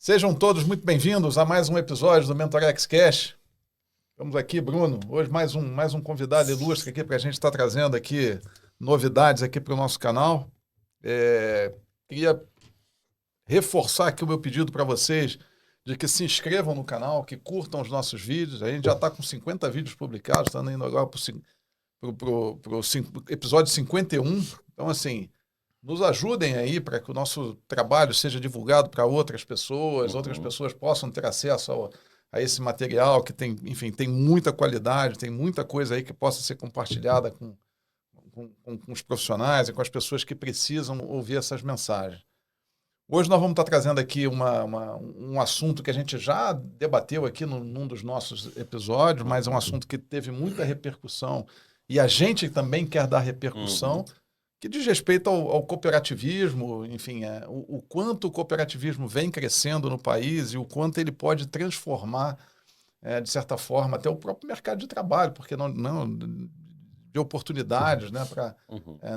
Sejam todos muito bem-vindos a mais um episódio do Mentorex Cash. Estamos aqui, Bruno. Hoje mais um convidado ilustre aqui para a gente estar trazendo aqui novidades aqui para o nosso canal. Queria reforçar aqui o meu pedido para vocês de que se inscrevam no canal, que curtam os nossos vídeos. A gente já está com 50 vídeos publicados, estamos indo agora para o episódio 51. Então, assim, nos ajudem aí para que o nosso trabalho seja divulgado para outras pessoas possam ter acesso a esse material que tem, enfim, tem muita qualidade, tem muita coisa aí que possa ser compartilhada com os profissionais e com as pessoas que precisam ouvir essas mensagens. Hoje nós vamos estar trazendo aqui um assunto que a gente já debateu aqui num dos nossos episódios, mas é um assunto que teve muita repercussão e a gente também quer dar repercussão, que diz respeito ao cooperativismo, enfim, o quanto o cooperativismo vem crescendo no país e o quanto ele pode transformar, de certa forma, até o próprio mercado de trabalho, porque não de oportunidades, né,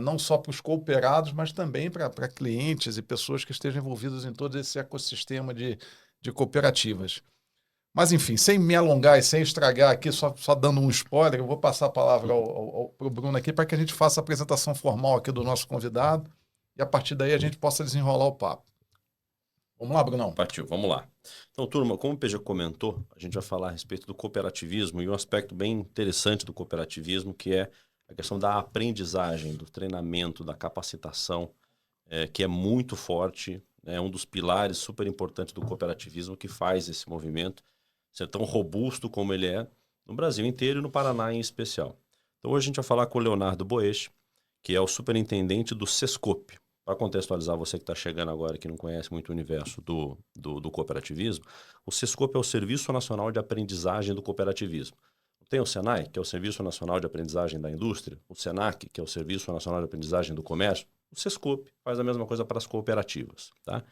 não só para os cooperados, mas também para clientes e pessoas que estejam envolvidas em todo esse ecossistema de cooperativas. Mas, enfim, sem me alongar e sem estragar aqui, só dando um spoiler, eu vou passar a palavra para o Bruno aqui para que a gente faça a apresentação formal aqui do nosso convidado e, a partir daí, a gente possa desenrolar o papo. Vamos lá, Brunão. Partiu, vamos lá. Então, turma, como o PG comentou, a gente vai falar a respeito do cooperativismo e um aspecto bem interessante do cooperativismo, que é a questão da aprendizagem, do treinamento, da capacitação, que é muito forte, é um dos pilares super importantes do cooperativismo que faz esse movimento ser tão robusto como ele é no Brasil inteiro e no Paraná em especial. Então hoje a gente vai falar com o Leonardo Boesch, que é o superintendente do Sescope. Para contextualizar você que está chegando agora e que não conhece muito o universo do cooperativismo, o Sescope é o Serviço Nacional de Aprendizagem do Cooperativismo. Tem o SENAI, que é o Serviço Nacional de Aprendizagem da Indústria, o SENAC, que é o Serviço Nacional de Aprendizagem do Comércio. O Sescope faz a mesma coisa para as cooperativas, tá?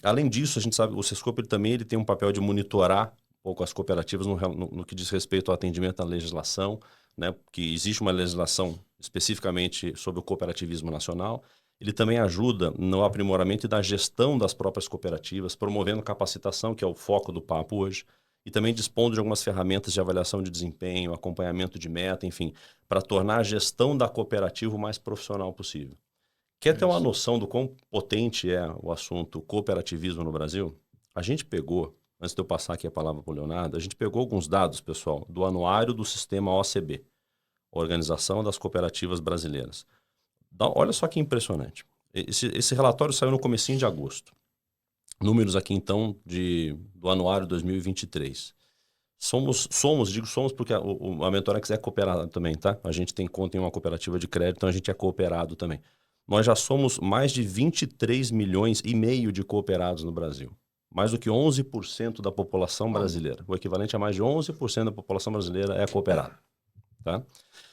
Além disso, a gente sabe que o Sescope ele tem um papel de monitorar um pouco as cooperativas no que diz respeito ao atendimento à legislação, né, que existe uma legislação especificamente sobre o cooperativismo nacional. Ele também ajuda no aprimoramento e da gestão das próprias cooperativas, promovendo capacitação, que é o foco do papo hoje, e também dispondo de algumas ferramentas de avaliação de desempenho, acompanhamento de meta, enfim, para tornar a gestão da cooperativa o mais profissional possível. Quer ter uma noção do quão potente é o assunto cooperativismo no Brasil? A gente pegou, antes de eu passar aqui a palavra para o Leonardo, a gente pegou alguns dados, pessoal, do anuário do sistema OCB, Organização das Cooperativas Brasileiras. Olha só que impressionante. Esse relatório saiu no comecinho de agosto. Números aqui, então, do anuário 2023. Somos porque a Mentorex é cooperada também, tá? A gente tem conta em uma cooperativa de crédito, então a gente é cooperado também. Nós já somos mais de 23 milhões e meio de cooperados no Brasil. Mais do que 11% da população brasileira. O equivalente a mais de 11% da população brasileira é cooperada. Tá? Pra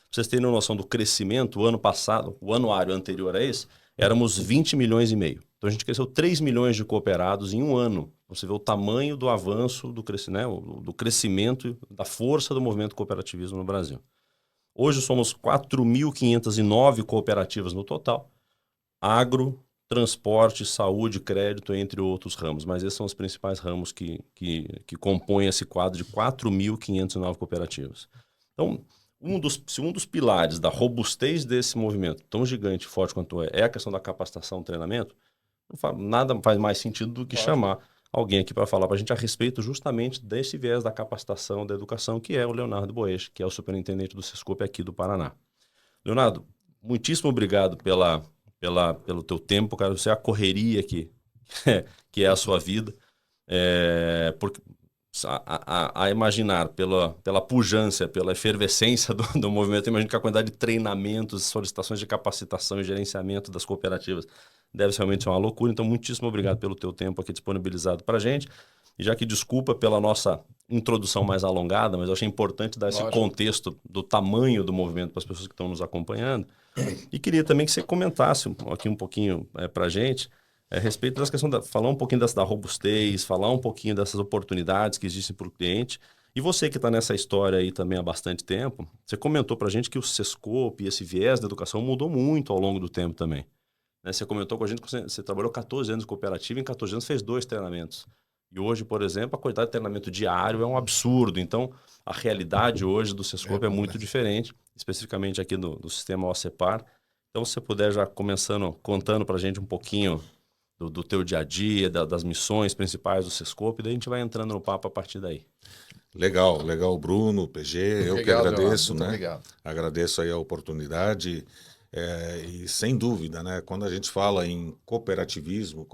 vocês terem noção do crescimento, o ano passado, o anuário anterior a esse, éramos 20 milhões e meio. Então a gente cresceu 3 milhões de cooperados em um ano. Você vê o tamanho do avanço, do crescimento, da força do movimento cooperativismo no Brasil. Hoje somos 4.509 cooperativas no total. Agro, transporte, saúde, crédito, entre outros ramos. Mas esses são os principais ramos que compõem esse quadro de 4.509 cooperativas. Então, um dos pilares da robustez desse movimento, tão gigante e forte quanto é a questão da capacitação e treinamento. Nada faz mais sentido do que chamar alguém aqui para falar para a gente a respeito justamente desse viés da capacitação, da educação, que é o Leonardo Boesch, que é o superintendente do Sescope aqui do Paraná. Leonardo, muitíssimo obrigado pelo teu tempo, cara. Você é a correria que é a sua vida. Porque a imaginar pela pujança, pela efervescência do movimento, imagino que a quantidade de treinamentos, solicitações de capacitação e gerenciamento das cooperativas deve ser realmente uma loucura. Então, muitíssimo obrigado pelo teu tempo aqui disponibilizado para a gente. E já que desculpa pela nossa introdução mais alongada, mas eu achei importante dar esse contexto do tamanho do movimento para as pessoas que estão nos acompanhando. E queria também que você comentasse aqui um pouquinho para a gente a respeito das questões, falar um pouquinho da robustez, falar um pouquinho dessas oportunidades que existem para o cliente. E você que está nessa história aí também há bastante tempo, você comentou para a gente que o Sescope e esse viés da educação mudou muito ao longo do tempo também. né? Você comentou com a gente que você trabalhou 14 anos em cooperativa e em 14 anos fez 2 treinamentos. E hoje, por exemplo, a quantidade de treinamento diário é um absurdo. Então, a realidade hoje do Sescope é muito diferente, especificamente aqui do sistema OCEPAR. Então, se você puder já contando para a gente um pouquinho do teu dia a dia, das missões principais do Sescope, daí a gente vai entrando no papo a partir daí. Legal, legal, Bruno, PG, eu que agradeço, muito né? obrigado. Agradeço aí a oportunidade e sem dúvida, né? Quando a gente fala em cooperativismo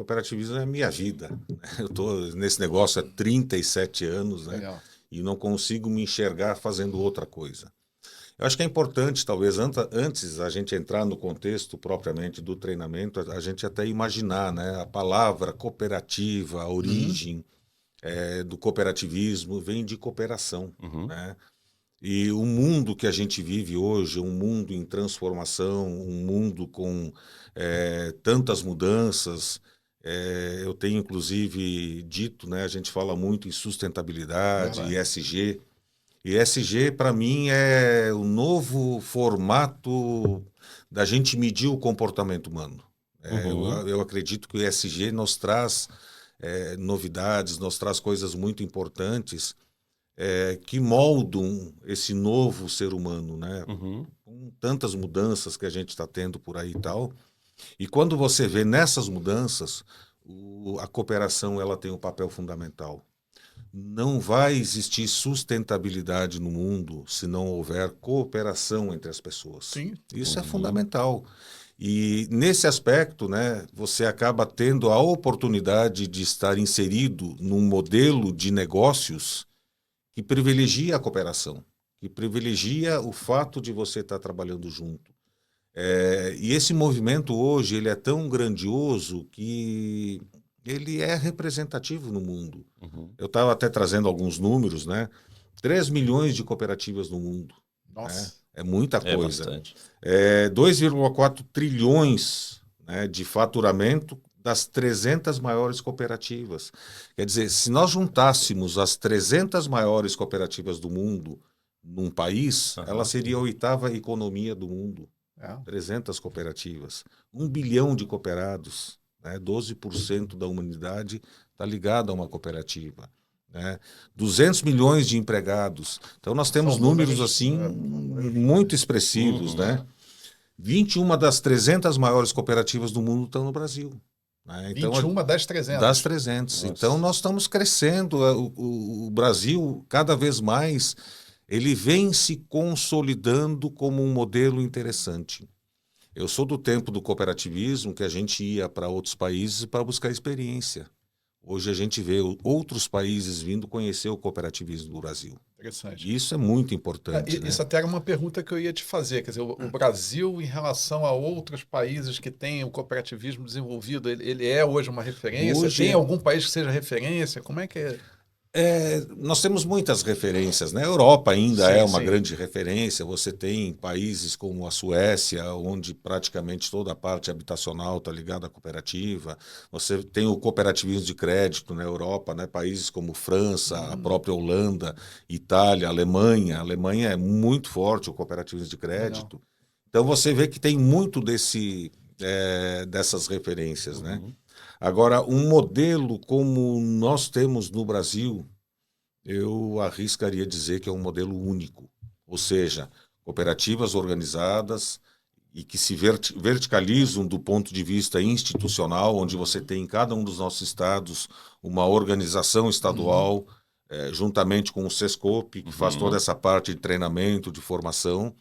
é minha vida, né? Eu estou nesse negócio há 37 anos, né? Legal. E não consigo me enxergar fazendo outra coisa. Eu acho que é importante, talvez, antes a gente entrar no contexto propriamente do treinamento, a gente até imaginar, né? A palavra cooperativa, a origem do cooperativismo vem de cooperação, né? E o mundo que a gente vive hoje, um mundo em transformação, um mundo com tantas mudanças. Eu tenho, inclusive, dito, né? A gente fala muito em sustentabilidade, ESG. E ESG, para mim, é o novo formato da gente medir o comportamento humano. Eu acredito que o ESG nos traz novidades, nos traz coisas muito importantes que moldam esse novo ser humano, né? Com tantas mudanças que a gente está tendo por aí e tal. E quando você vê nessas mudanças, a cooperação ela tem um papel fundamental. Não vai existir sustentabilidade no mundo se não houver cooperação entre as pessoas. Sim. Isso é fundamental. E nesse aspecto, né, você acaba tendo a oportunidade de estar inserido num modelo de negócios que privilegia a cooperação, que privilegia o fato de você estar trabalhando junto. E esse movimento hoje ele é tão grandioso que ele é representativo no mundo. Eu estava até trazendo alguns números, né? 3 milhões de cooperativas no mundo. Nossa. Né? É muita coisa. Bastante. 2,4 trilhões, né, de faturamento das 300 maiores cooperativas. Quer dizer, se nós juntássemos as 300 maiores cooperativas do mundo num país, ela seria a 8ª economia do mundo. 300 cooperativas. 1 bilhão de cooperados. Né? 12% da humanidade está ligado a uma cooperativa. Né? 200 milhões de empregados. Então, nós temos números assim muito expressivos. Né? 21 das 300 maiores cooperativas do mundo estão no Brasil. Né? Então, 21 das 300. Das 300. Nossa. Então, nós estamos crescendo. O Brasil, cada vez mais, ele vem se consolidando como um modelo interessante. Eu sou do tempo do cooperativismo, que a gente ia para outros países para buscar experiência. Hoje a gente vê outros países vindo conhecer o cooperativismo do Brasil. Interessante. E isso é muito importante. Isso né? até era uma pergunta que eu ia te fazer. Quer dizer, o Brasil, em relação a outros países que têm o cooperativismo desenvolvido, ele é hoje uma referência? Hoje Tem algum país que seja referência? Como é que é? Nós temos muitas referências, né? A Europa ainda Sim, é uma sim. grande referência. Você tem países como a Suécia, onde praticamente toda a parte habitacional está ligada à cooperativa. Você tem o cooperativismo de crédito na Europa, né? Países como França, a própria Holanda, Itália, Alemanha. A Alemanha é muito forte o cooperativismo de crédito. Legal. Então você vê que tem muito dessas referências, né? Agora, um modelo como nós temos no Brasil, eu arriscaria dizer que é um modelo único. Ou seja, cooperativas organizadas e que se verticalizam do ponto de vista institucional, onde você tem em cada um dos nossos estados uma organização estadual, juntamente com o Sescope, que faz toda essa parte de treinamento, de formação.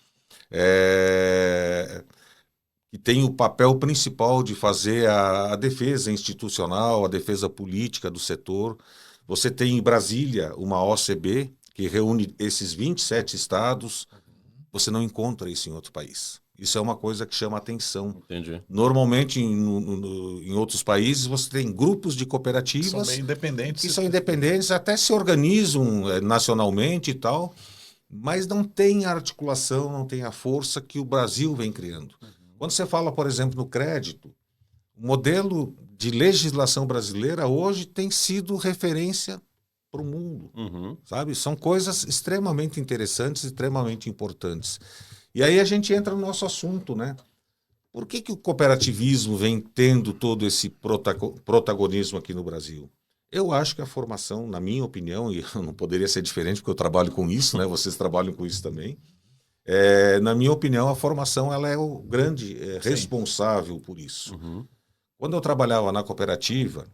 Que tem o papel principal de fazer a defesa institucional, a defesa política do setor. Você tem em Brasília uma OCB, que reúne esses 27 estados. Você não encontra isso em outro país. Isso é uma coisa que chama atenção. Entendi. Normalmente, em outros países, você tem grupos de cooperativas São bem independentes. que são independentes, até se organizam nacionalmente e tal, mas não tem a articulação, não tem a força que o Brasil vem criando. Quando você fala, por exemplo, no crédito, o modelo de legislação brasileira hoje tem sido referência para o mundo, sabe? São coisas extremamente interessantes, extremamente importantes. E aí a gente entra no nosso assunto, né? Por que o cooperativismo vem tendo todo esse protagonismo aqui no Brasil? Eu acho que a formação, na minha opinião, e não poderia ser diferente porque eu trabalho com isso, né? Vocês trabalham com isso também. Na minha opinião, a formação ela é o grande responsável por isso. Uhum. Quando eu trabalhava na cooperativa,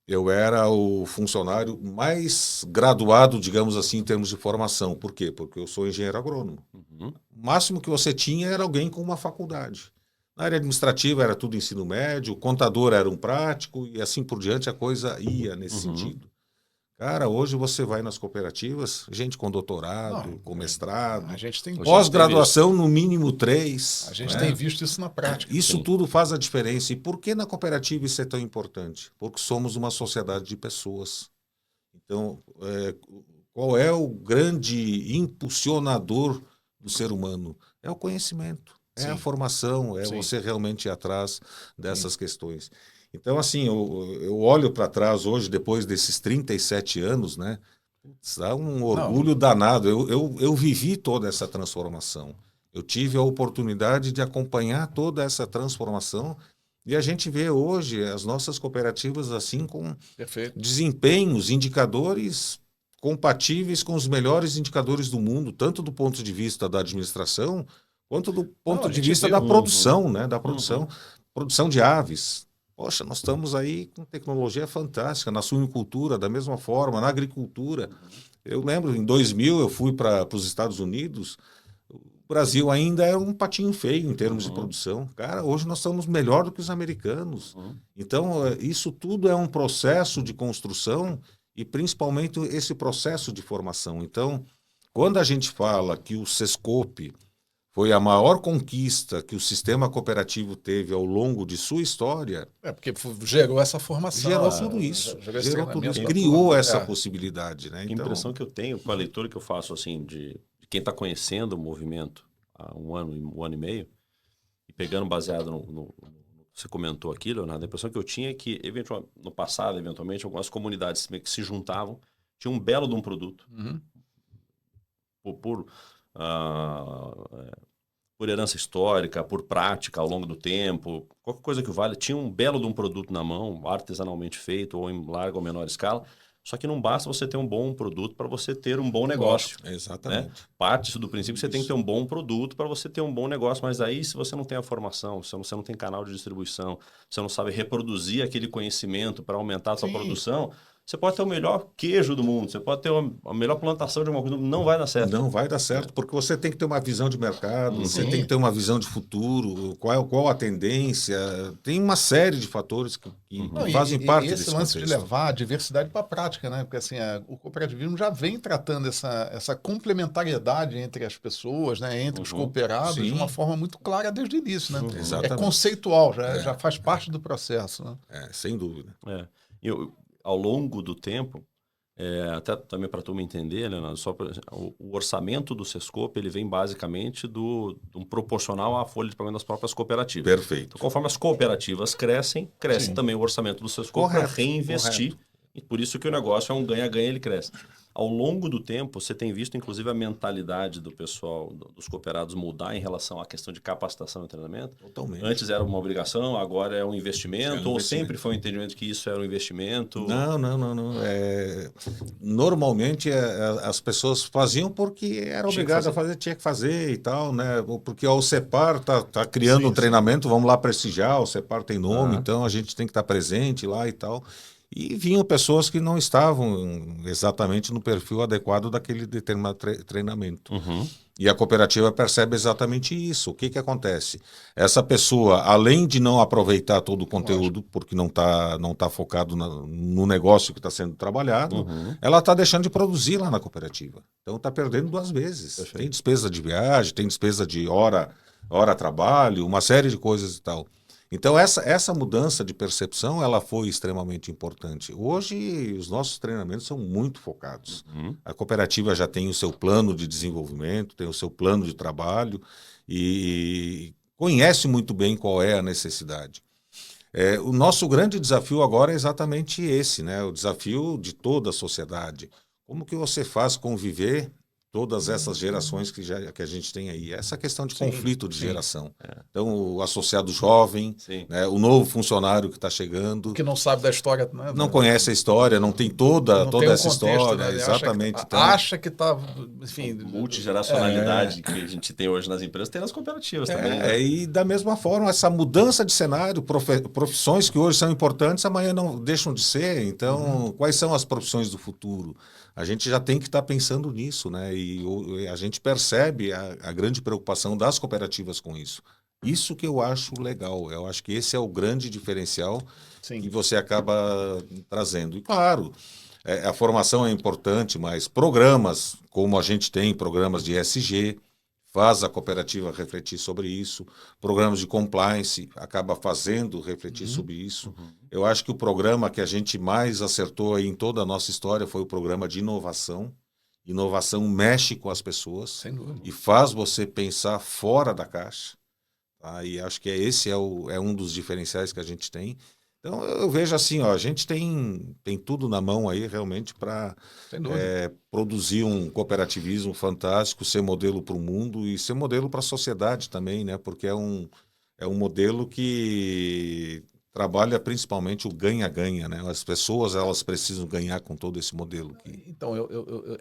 eu era o funcionário mais graduado, digamos assim, em termos de formação. Por quê? Porque eu sou engenheiro agrônomo. Uhum. O máximo que você tinha era alguém com uma faculdade. Na área administrativa era tudo ensino médio, o contador era um prático e assim por diante a coisa ia nesse sentido. Cara, hoje você vai nas cooperativas, gente com doutorado, com mestrado, A gente tem pós-graduação no mínimo 3. A gente tem visto isso na prática. Isso tudo faz a diferença. E por que na cooperativa isso é tão importante? Porque somos uma sociedade de pessoas. Então, qual é o grande impulsionador do ser humano? É o conhecimento, é a formação, é você realmente ir atrás dessas questões. Então, assim, eu olho para trás hoje, depois desses 37 anos, né? Dá um orgulho danado. Eu vivi toda essa transformação. Eu tive a oportunidade de acompanhar toda essa transformação e a gente vê hoje as nossas cooperativas assim com desempenhos, indicadores compatíveis com os melhores indicadores do mundo, tanto do ponto de vista da administração, quanto do ponto de vista da produção, né? Da produção, produção de aves. Poxa, nós estamos aí com tecnologia fantástica, na suinicultura, da mesma forma, na agricultura. Eu lembro, em 2000, eu fui para os Estados Unidos, o Brasil ainda era um patinho feio em termos de produção. Cara, hoje nós estamos melhor do que os americanos. Então, isso tudo é um processo de construção e principalmente esse processo de formação. Então, quando a gente fala que o Sescope foi a maior conquista que o sistema cooperativo teve ao longo de sua história. Porque gerou essa formação. Gerou tudo isso. Gerou tudo isso. Criou essa possibilidade. Né? Então, a impressão que eu tenho com a leitura que eu faço assim, de quem está conhecendo o movimento há um ano e meio, e pegando baseado no que você comentou aqui, Leonardo, a impressão que eu tinha é que, no passado, eventualmente, algumas comunidades meio que se juntavam, tinham um belo de um produto. Por herança histórica, por prática ao longo do tempo, qualquer coisa que vale, tinha um belo de um produto na mão, artesanalmente feito ou em larga ou menor escala, só que não basta você ter um bom produto para você ter um bom negócio. Exatamente. Né? Parte do princípio que você tem que ter um bom produto para você ter um bom negócio, mas aí se você não tem a formação, se você não tem canal de distribuição, se você não sabe reproduzir aquele conhecimento para aumentar a sua produção, você pode ter o melhor queijo do mundo, você pode ter a melhor plantação de uma coisa, não vai dar certo. Não vai dar certo, porque você tem que ter uma visão de mercado, você tem que ter uma visão de futuro, qual a tendência, tem uma série de fatores que fazem parte desse esse lance contexto. de levar a diversidade para a prática, né? Porque assim, o cooperativismo já vem tratando essa complementariedade entre as pessoas, né? Entre os cooperados, de uma forma muito clara desde o início, né? Exatamente. É conceitual, já faz parte do processo. Né? Sem dúvida. Ao longo do tempo, até também para a turma entender, Leonardo, o orçamento do Sescope ele vem basicamente de um proporcional à folha de pagamento das próprias cooperativas. Perfeito. Então, conforme as cooperativas cresce também o orçamento do Sescope para reinvestir. E por isso que o negócio é um ganha-ganha, ele cresce. Ao longo do tempo, você tem visto, inclusive, a mentalidade do pessoal, dos cooperados mudar em relação à questão de capacitação e treinamento? Totalmente. Antes era uma obrigação, agora é um investimento, ou sempre foi um entendimento que isso era um investimento? Não. Normalmente as pessoas faziam porque era obrigado a fazer, tinha que fazer e tal, né? Porque o CEPAR está criando um treinamento, vamos lá prestigiar, o CEPAR tem nome, então a gente tem que estar presente lá e tal. E vinham pessoas que não estavam exatamente no perfil adequado daquele determinado treinamento. E a cooperativa percebe exatamente isso. O que acontece? Essa pessoa, além de não aproveitar todo o conteúdo, porque não tá focado no negócio que está sendo trabalhado, ela está deixando de produzir lá na cooperativa. Então está perdendo 2 vezes. Perfeito. Tem despesa de viagem, tem despesa de hora trabalho, uma série de coisas e tal. Então, essa mudança de percepção ela foi extremamente importante. Hoje, os nossos treinamentos são muito focados. A cooperativa já tem o seu plano de desenvolvimento, tem o seu plano de trabalho e conhece muito bem qual é a necessidade. O nosso grande desafio agora é exatamente esse, né? O desafio de toda a sociedade. Como que você faz conviver todas essas gerações que a gente tem aí. Essa questão de Sim, conflito de sim. geração. Então, o associado jovem, Sim. né, o novo funcionário que está chegando, Que não sabe da história, né? não conhece a história, não tem toda Não tem um essa contexto, história. né? Ele Exatamente. Então, acha que está, enfim... Multigeracionalidade que a gente tem hoje nas empresas, tem nas cooperativas também, né? E da mesma forma, essa mudança de cenário, profissões que hoje são importantes, amanhã não deixam de ser. Então, quais são as profissões do futuro? A gente já tem que estar pensando nisso, né? E a gente percebe a grande preocupação das cooperativas com isso. Isso que eu acho legal. Eu acho que esse é o grande diferencial Sim. que você acaba trazendo. E claro, a formação é importante, mas programas, como a gente tem, programas de ESG, faz a cooperativa refletir sobre isso. Programas de compliance acaba fazendo refletir sobre isso. Eu acho que o programa que a gente mais acertou aí em toda a nossa história foi o programa de inovação. Inovação mexe com as pessoas Sem dúvida. e faz você pensar fora da caixa. Tá? E acho que esse é um dos diferenciais que a gente tem. Então, eu vejo assim, ó, a gente tem tudo na mão aí realmente para Sem dúvida. produzir um cooperativismo fantástico, ser modelo para o mundo e ser modelo para a sociedade também, né? Porque é um modelo que trabalha principalmente o ganha-ganha, né? As pessoas elas precisam ganhar com todo esse modelo aqui. Então,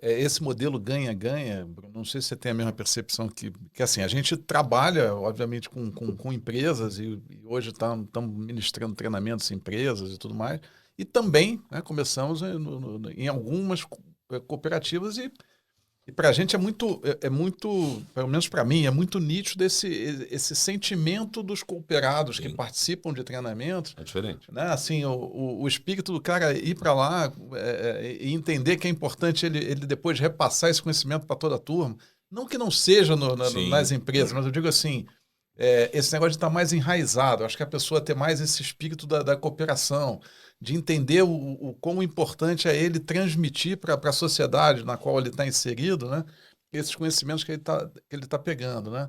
esse modelo ganha-ganha, Bruno, não sei se você tem a mesma percepção que assim, a gente trabalha, obviamente, com empresas e hoje estamos ministrando treinamentos em empresas e tudo mais, e também, né, começamos em algumas cooperativas e para a gente é muito, pelo menos para mim, é muito nítido esse sentimento dos cooperados que Sim. participam de treinamentos, É diferente. né? Assim, o espírito do cara ir para lá e entender que é importante ele depois repassar esse conhecimento para toda a turma. Não que não seja Sim. nas empresas, mas eu digo assim, esse negócio de estar mais enraizado. Acho que a pessoa ter mais esse espírito da cooperação, de entender o quão importante é ele transmitir para a sociedade na qual ele está inserido, né? Esses conhecimentos que ele tá pegando, né?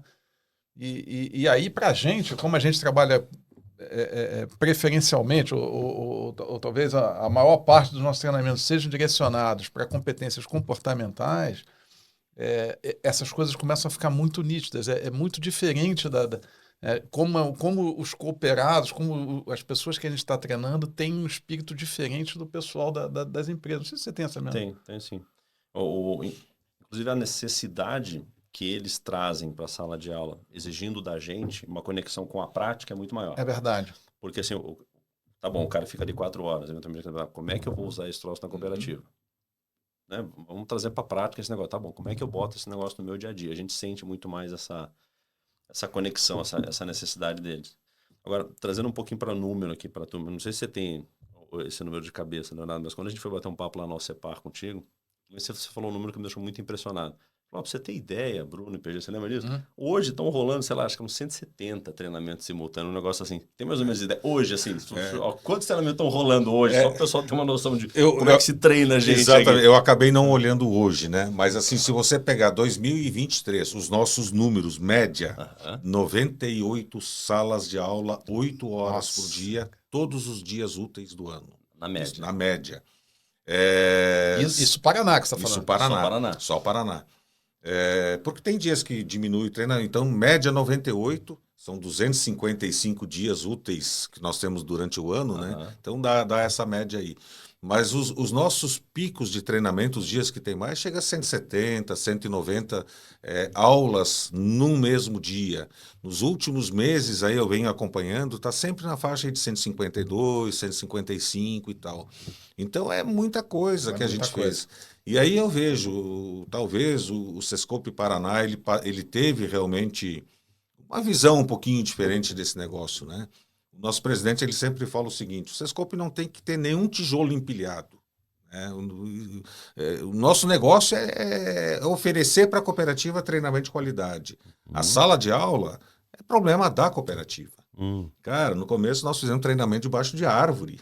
E aí, para a gente, como a gente trabalha preferencialmente, ou talvez a maior parte dos nossos treinamentos sejam direcionados para competências comportamentais, essas coisas começam a ficar muito nítidas. É muito diferente como os cooperados, como as pessoas que a gente está treinando têm um espírito diferente do pessoal das empresas. Não sei se você tem essa mesma. Tem sim. Inclusive a necessidade que eles trazem para a sala de aula, exigindo da gente uma conexão com a prática é muito maior. É verdade. Porque assim, tá bom, o cara fica ali 4 horas, eventualmente, como é que eu vou usar esse troço na cooperativa? Né? Vamos trazer para a prática esse negócio. Tá bom, como é que eu boto esse negócio no meu dia a dia? A gente sente muito mais essa conexão, essa necessidade deles. Agora, trazendo um pouquinho para número aqui para a turma, não sei se você tem esse número de cabeça, Leonardo, mas quando a gente foi bater um papo lá no CEPAR contigo, você falou um número que me deixou muito impressionado. Para você ter ideia, Bruno e PG, você lembra disso? Hoje estão rolando, sei lá, acho que uns 170 treinamentos simultâneos, um negócio assim. Tem mais ou menos ideia? Hoje, assim, quantos treinamentos estão rolando hoje? Só para o pessoal ter uma noção de como é que se treina a gente. Exatamente, aqui. eu acabei não olhando hoje, né? Mas assim, se você pegar 2023, os nossos números, média, 98 salas de aula, 8 horas por dia, todos os dias úteis do ano. Na média. Na média. Isso Paraná que você está falando. Isso Paraná. Só Paraná. Só Paraná. Porque tem dias que diminui o treinamento. Então, média 98, são 255 dias úteis que nós temos durante o ano, né? Então, dá essa média aí. Mas os nossos picos de treinamento, os dias que tem mais, chega a 170, 190 aulas num mesmo dia. Nos últimos meses, aí eu venho acompanhando, está sempre na faixa aí de 152, 155 e tal. Então, é muita coisa que a gente fez. E aí eu vejo, talvez o Sescope Paraná, ele teve realmente uma visão um pouquinho diferente desse negócio, né? O nosso presidente, ele sempre fala o seguinte, o Sescope não tem que ter nenhum tijolo empilhado. Né? O nosso negócio é oferecer para a cooperativa treinamento de qualidade. A sala de aula é problema da cooperativa. Cara, no começo nós fizemos treinamento debaixo de árvore,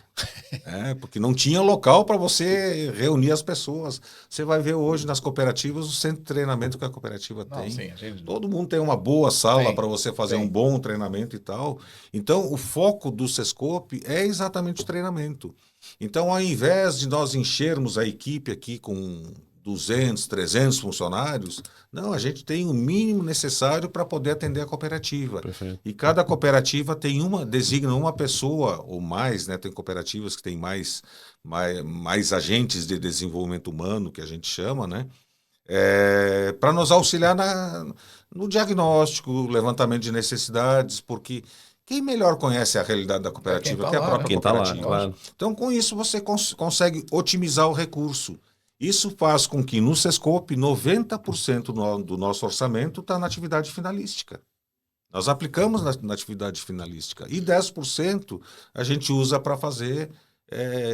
porque não tinha local para você reunir as pessoas. Você vai ver hoje nas cooperativas o centro de treinamento que a cooperativa tem. Sim, Todo mundo tem uma boa sala para você fazer um bom treinamento e tal. Então, o foco do Sescope é exatamente o treinamento. Então, ao invés de nós enchermos a equipe aqui com 200, 300 funcionários. Não, a gente tem o mínimo necessário para poder atender a cooperativa. Perfeito. E cada cooperativa designa uma pessoa ou mais, né? Tem cooperativas que têm mais agentes de desenvolvimento humano, que a gente chama, né? Para nos auxiliar no diagnóstico, levantamento de necessidades, porque quem melhor conhece a realidade da cooperativa que a própria Quem está lá, cooperativa. claro. Então, com isso, você consegue otimizar o recurso. Isso faz com que no Sescope 90% do nosso orçamento está na atividade finalística. Nós aplicamos na atividade finalística e 10% a gente usa para fazer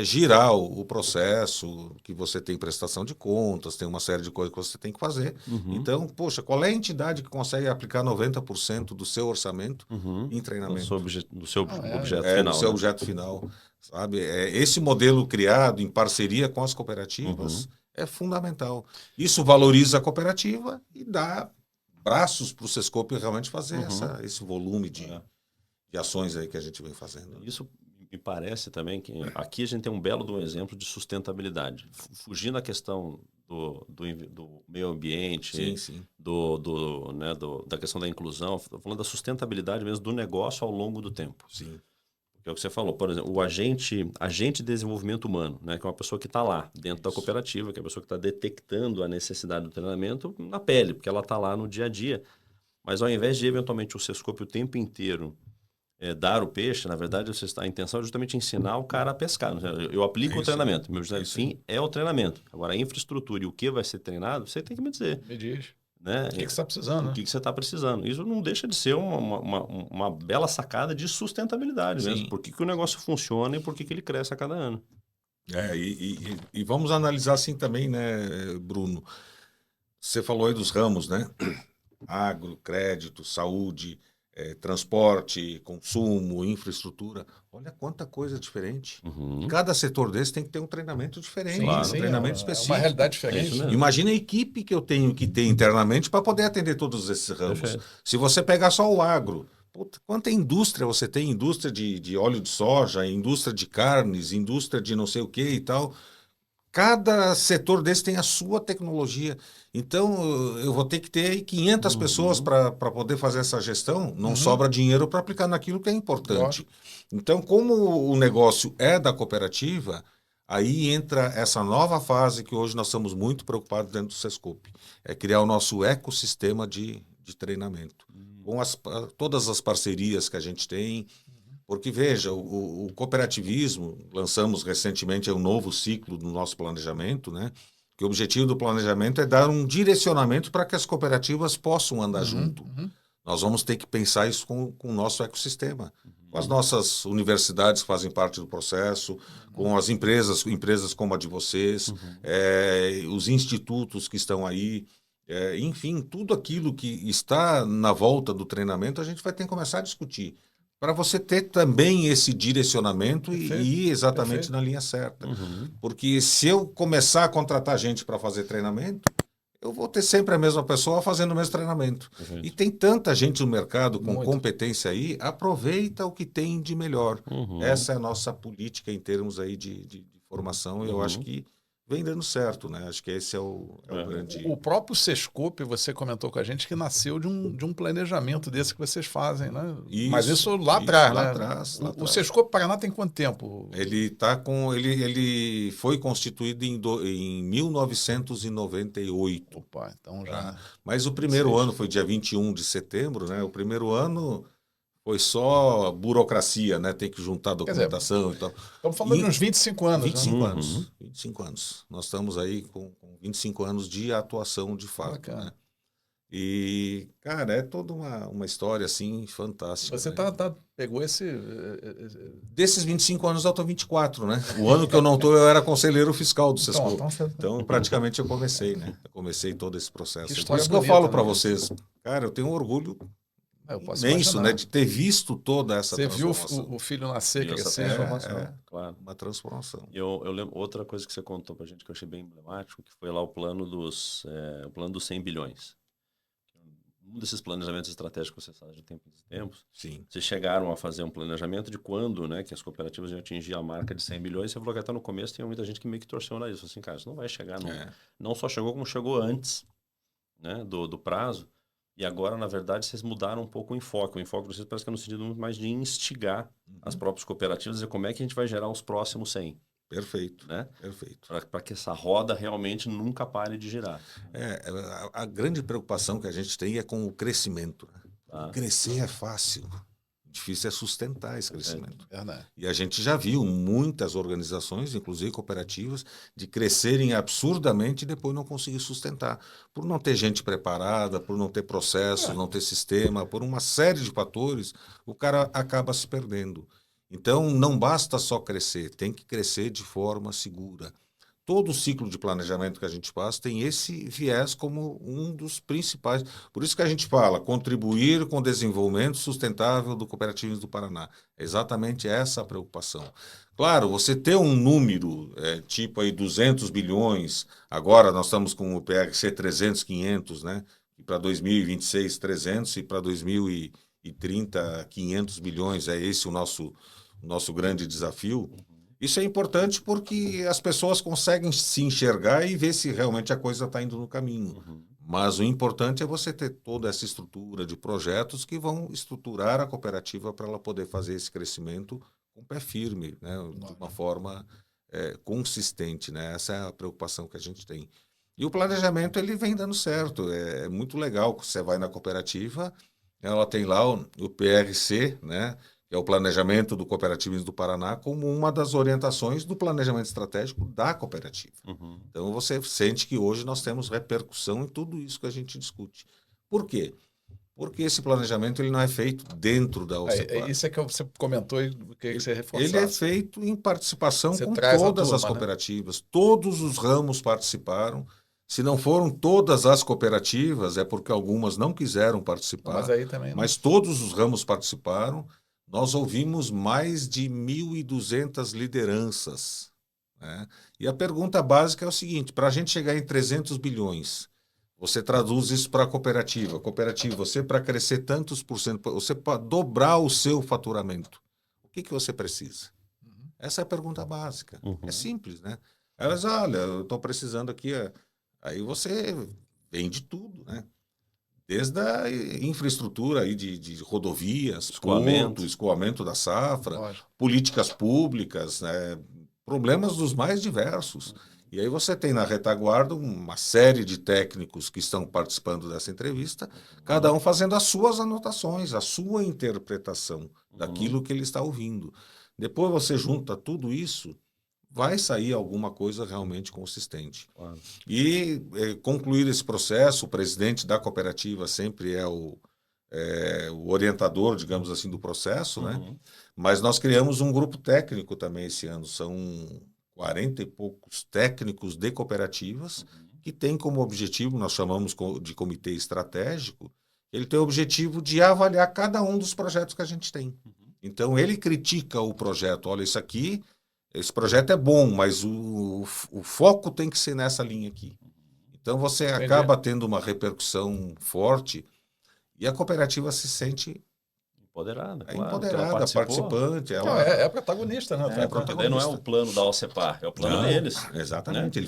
girar o processo, que você tem prestação de contas, tem uma série de coisas que você tem que fazer. Então, poxa, qual é a entidade que consegue aplicar 90% do seu orçamento em treinamento? Do seu objeto Do final. seu objeto final. Sabe? Esse modelo criado em parceria com as cooperativas é fundamental. Isso valoriza a cooperativa e dá braços para o Sescope realmente fazer esse volume de ações aí que a gente vem fazendo. Isso me parece também que aqui a gente tem um belo exemplo de sustentabilidade. Fugindo da questão do meio ambiente, Sim. da questão da inclusão, falando da sustentabilidade mesmo do negócio ao longo do tempo. Sim. Que é o que você falou, por exemplo, o agente de desenvolvimento humano, né, que é uma pessoa que está lá dentro da cooperativa, que é a pessoa que está detectando a necessidade do treinamento na pele, porque ela está lá no dia a dia. Mas ao invés de eventualmente o Sescope o tempo inteiro dar o peixe, na verdade a intenção é justamente ensinar o cara a pescar. Eu aplico o treinamento, meu fim é o treinamento. Agora a infraestrutura e o que vai ser treinado, você tem que me dizer. Me diz. Né? O que você está precisando? O que você está precisando. Isso não deixa de ser uma bela sacada de sustentabilidade mesmo. Por que o negócio funciona e por que ele cresce a cada ano. E vamos analisar assim também, né, Bruno? Você falou aí dos ramos, né? Agro, crédito, saúde, transporte, consumo, infraestrutura. Olha quanta coisa diferente. Cada setor desse tem que ter um treinamento diferente, Sim, um treinamento específico. É uma realidade diferente. Imagina a equipe que eu tenho que ter internamente para poder atender todos esses ramos. Perfeito. Se você pegar só o agro, quanta indústria você tem? Indústria de óleo de soja, indústria de carnes, indústria de não sei o que e tal. Cada setor desse tem a sua tecnologia. Então, eu vou ter que ter 500 pessoas para poder fazer essa gestão. Não sobra dinheiro para aplicar naquilo que é importante. Lógico. Então, como o negócio é da cooperativa, aí entra essa nova fase que hoje nós estamos muito preocupados dentro do Sescope. É criar o nosso ecossistema de treinamento. Com todas as parcerias que a gente tem. Porque, veja, o cooperativismo, lançamos recentemente um novo ciclo do nosso planejamento, né? Que o objetivo do planejamento é dar um direcionamento para que as cooperativas possam andar junto. Nós vamos ter que pensar isso com o nosso ecossistema, com as nossas universidades que fazem parte do processo, com as empresas como a de vocês, os institutos que estão aí, enfim, tudo aquilo que está na volta do treinamento, a gente vai ter que começar a discutir. Para você ter também esse direcionamento e ir exatamente na linha certa. Porque se eu começar a contratar gente para fazer treinamento, eu vou ter sempre a mesma pessoa fazendo o mesmo treinamento. E tem tanta gente no mercado com competência aí, aproveita o que tem de melhor. Essa é a nossa política em termos aí de formação e eu acho que vem dando certo, né? Acho que esse é o grande... O próprio Sescope, você comentou com a gente que nasceu de um planejamento desse que vocês fazem, né? Mas isso lá atrás, né? Lá atrás. O Sescope Paraná tem quanto tempo? Ele foi constituído em 1998. Opa, então já... Mas o primeiro ano foi dia 21 de setembro, né? O primeiro ano... Foi só burocracia, né? Tem que juntar documentação e tal. Estamos falando de uns 25 anos. 25 anos. 25 anos. Nós estamos aí com 25 anos de atuação de fato. Né? E, cara, é toda uma história, assim, fantástica. Você pegou esse... Desses 25 anos eu estou 24, né? O ano que eu não estou, eu era conselheiro fiscal do Sescope. Então, praticamente eu comecei, né? Eu comecei todo esse processo. Por isso que eu falo para vocês, cara, eu tenho um orgulho imenso, né, de ter visto toda essa transformação. Você viu o filho nascer, crescer. Claro. Uma transformação. Eu lembro outra coisa que você contou pra gente que eu achei bem emblemático, que foi lá o plano dos 100 bilhões. Um desses planejamentos estratégicos que você faz de tempos em tempos, Sim. vocês chegaram a fazer um planejamento de quando, né, que as cooperativas iam atingir a marca de 100 bilhões. Você falou que até no começo tinha muita gente que meio que torceu o nariz. Falou assim, cara, isso não vai chegar nunca. Não só chegou como chegou antes, né, do prazo. E agora, na verdade, vocês mudaram um pouco o enfoque. O enfoque de vocês parece que é no sentido muito mais de instigar as próprias cooperativas e como é que a gente vai gerar os próximos 100. Perfeito, Né? perfeito. Para que essa roda realmente nunca pare de girar. A grande preocupação que a gente tem é com o crescimento. Né? Tá? Crescer é fácil, difícil é sustentar esse crescimento. Verdade. E a gente já viu muitas organizações, inclusive cooperativas, de crescerem absurdamente e depois não conseguir sustentar. Por não ter gente preparada, por não ter processo, não ter sistema, por uma série de fatores, o cara acaba se perdendo. Então, não basta só crescer, tem que crescer de forma segura. Todo o ciclo de planejamento que a gente faz tem esse viés como um dos principais. Por isso que a gente fala, contribuir com o desenvolvimento sustentável do cooperativismo do Paraná. É exatamente essa a preocupação. Claro, você ter um número, tipo aí 200 bilhões, agora nós estamos com o PRC 300, 500, né? E para 2026, 300, e para 2030, 500 bilhões. É esse o nosso grande desafio. Isso é importante porque as pessoas conseguem se enxergar e ver se realmente a coisa está indo no caminho. Mas o importante é você ter toda essa estrutura de projetos que vão estruturar a cooperativa para ela poder fazer esse crescimento com o pé firme, né? De uma forma consistente. Né? Essa é a preocupação que a gente tem. E o planejamento ele vem dando certo. É muito legal que você vai na cooperativa, ela tem lá o PRC, né? Que é o Planejamento do Cooperativismo do Paraná, como uma das orientações do planejamento estratégico da cooperativa. Então, você sente que hoje nós temos repercussão em tudo isso que a gente discute. Por quê? Porque esse planejamento ele não é feito dentro da OCEPAR. Isso é que você comentou e queria que você reforçasse. Ele é feito em participação Você com traz a todas turma, as cooperativas. Né? Todos os ramos participaram. Se não foram todas as cooperativas, é porque algumas não quiseram participar. Mas aí também mas todos os ramos participaram. Nós ouvimos mais de 1.200 lideranças. Né? E a pergunta básica é o seguinte, para a gente chegar em 300 bilhões, você traduz isso para a cooperativa. Cooperativa, você para crescer tantos por cento, você para dobrar o seu faturamento, o que você precisa? Essa é a pergunta básica. É simples, né? Elas, olha, eu estou precisando aqui. Aí você vende tudo, né? Desde a infraestrutura aí de rodovias, escoamento da safra, políticas públicas, né? Problemas dos mais diversos. E aí você tem na retaguarda uma série de técnicos que estão participando dessa entrevista, cada um fazendo as suas anotações, a sua interpretação daquilo que ele está ouvindo. Depois você junta tudo isso, vai sair alguma coisa realmente consistente. E concluir esse processo, o presidente da cooperativa sempre é o orientador, digamos assim, do processo, né? Mas nós criamos um grupo técnico também esse ano, são 40 e poucos técnicos de cooperativas que tem como objetivo, nós chamamos de comitê estratégico, ele tem o objetivo de avaliar cada um dos projetos que a gente tem. Então, ele critica o projeto, olha, esse projeto é bom, mas o foco tem que ser nessa linha aqui. Então, você acaba tendo uma repercussão forte e a cooperativa se sente empoderada, empoderada, participante. Ela é protagonista, né? Protagonista. Não é o plano da OCEPAR, é o plano deles. Exatamente, né? Ele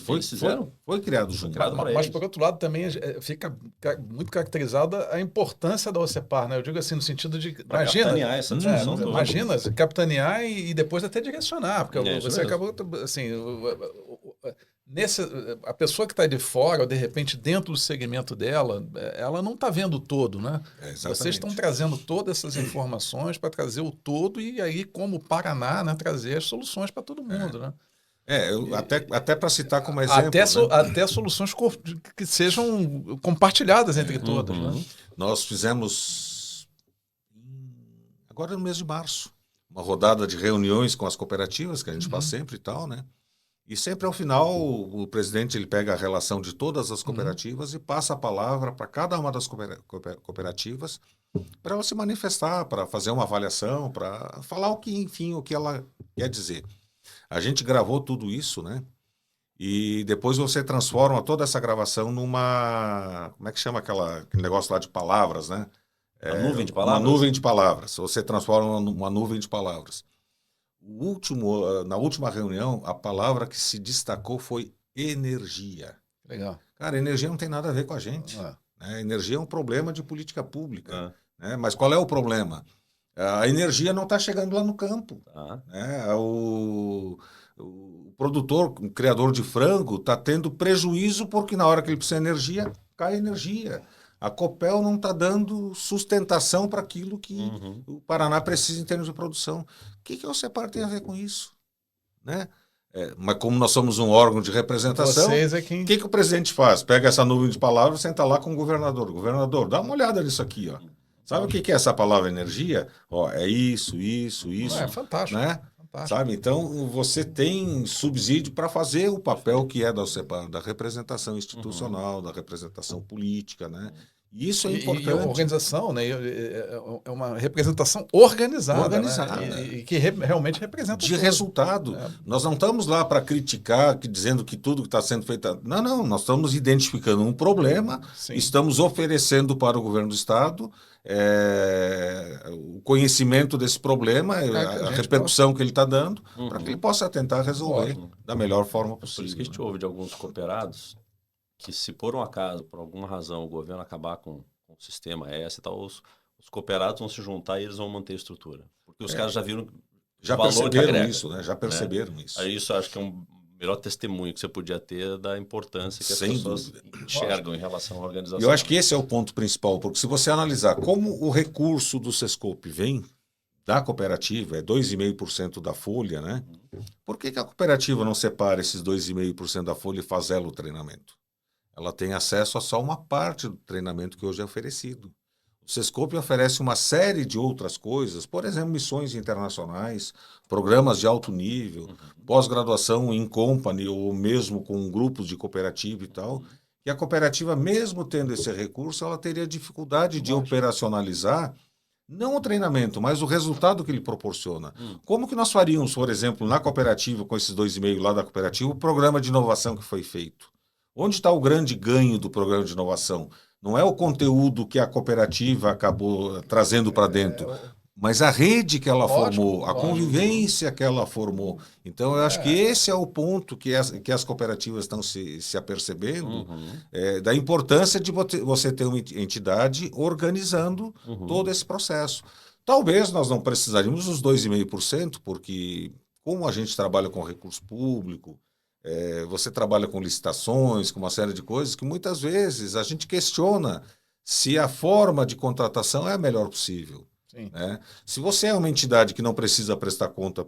foi criado junto. Mas, por outro lado, também fica muito caracterizada a importância da OCEPAR, né? Eu digo assim, no sentido de... Capitanear essa discussão toda. Imagina, capitanear e depois até direcionar, porque você acabou, assim... a pessoa que está de fora, ou de repente dentro do segmento dela, ela não está vendo o todo, né? Vocês estão trazendo todas essas informações para trazer o todo e aí, como Paraná, né, trazer as soluções para todo mundo, né? Até para citar como exemplo... Até soluções que sejam compartilhadas entre todos, né? Nós fizemos, agora no mês de março, uma rodada de reuniões com as cooperativas, que a gente faz sempre e tal, né? E sempre ao final o presidente ele pega a relação de todas as cooperativas e passa a palavra para cada uma das cooperativas para ela se manifestar, para fazer uma avaliação, para falar o que ela quer dizer. A gente gravou tudo isso, né? e depois você transforma toda essa gravação numa... Como é que chama aquele negócio lá de palavras, né? A nuvem de Uma palavras? nuvem de palavras. Você transforma numa nuvem de palavras. Na última reunião, a palavra que se destacou foi energia. Legal. Cara, energia não tem nada a ver com a gente. É. Né? Energia é um problema de política pública. É. Né? Mas qual é o problema? A energia não está chegando lá no campo. Tá. Né? O produtor, o criador de frango, está tendo prejuízo porque na hora que ele precisa de energia, cai energia. A Copel não está dando sustentação para aquilo que o Paraná precisa em termos de produção. O que o CEPAR tem a ver com isso? Né? Mas como nós somos um órgão de representação, o que o presidente faz? Pega essa nuvem de palavras e senta lá com o governador. Governador, dá uma olhada nisso aqui. Ó. Sabe o que é essa palavra energia? Ó, é isso. É fantástico. Né? Sabe? Então, você tem subsídio para fazer o papel que é da CEPAR, da representação institucional, da representação política, né? E isso é importante. E a organização, né? É uma representação organizada. Né? E que realmente representa de resultado. Nós não estamos lá para criticar, dizendo que tudo que está sendo feito... Não. Nós estamos identificando um problema, estamos oferecendo para o governo do Estado o conhecimento desse problema, a repercussão que ele está dando, para que ele possa tentar resolver da melhor forma possível. Por isso que a gente ouve de alguns cooperados que, se por um acaso, por alguma razão, o governo acabar com o sistema S e tal, os cooperados vão se juntar e eles vão manter a estrutura. Porque os caras já viram já o valor perceberam que agrega, isso, né? Já perceberam isso. Aí isso acho que é um melhor testemunho que você podia ter da importância que as pessoas enxergam em relação à organização. Eu acho que esse é o ponto principal, porque se você analisar como o recurso do Sescope vem da cooperativa, é 2,5% da folha, né? Por que a cooperativa não separa esses 2,5% da folha e faz ela o treinamento? Ela tem acesso a só uma parte do treinamento que hoje é oferecido. O Sescope oferece uma série de outras coisas, por exemplo, missões internacionais, programas de alto nível, pós-graduação em company ou mesmo com grupos de cooperativa e tal, e a cooperativa, mesmo tendo esse recurso, ela teria dificuldade de operacionalizar não o treinamento, mas o resultado que ele proporciona. Como que nós faríamos, por exemplo, na cooperativa, com esses 2,5 lá da cooperativa, o programa de inovação que foi feito? Onde está o grande ganho do programa de inovação? Não é o conteúdo que a cooperativa acabou trazendo para dentro, mas a rede que ela formou, a convivência que ela formou. Então, eu acho que esse é o ponto que as cooperativas estão se apercebendo, da importância de você ter uma entidade organizando todo esse processo. Talvez nós não precisaríamos dos 2,5%, porque como a gente trabalha com recurso público, você trabalha com licitações, com uma série de coisas que muitas vezes a gente questiona se a forma de contratação é a melhor possível. Né? Se você é uma entidade que não precisa prestar conta